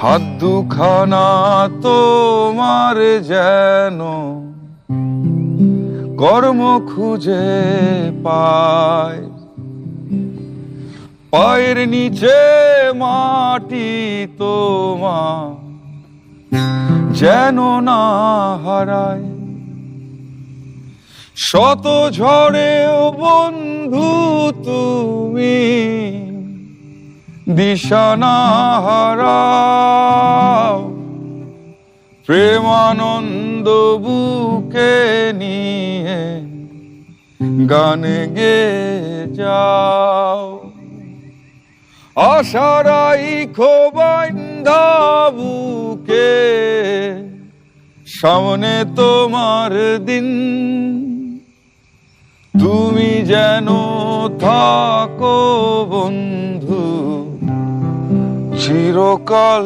হাত দুখানা তোমার যেন কর্ম খুঁজে পায়, পায়ের নিচে মাটি তোমার যেন না হারায়। শত ঝড়েও বন্ধু তুমি দিশা না হারাও, প্রেমানন্দ বুকে নিয়ে গানে গেয়ে যাও। আশারাই খোবাইন্ধা বুকে সামনে তোমার দিন, তুমি যেন থাকো বন্ধু চিরকাল।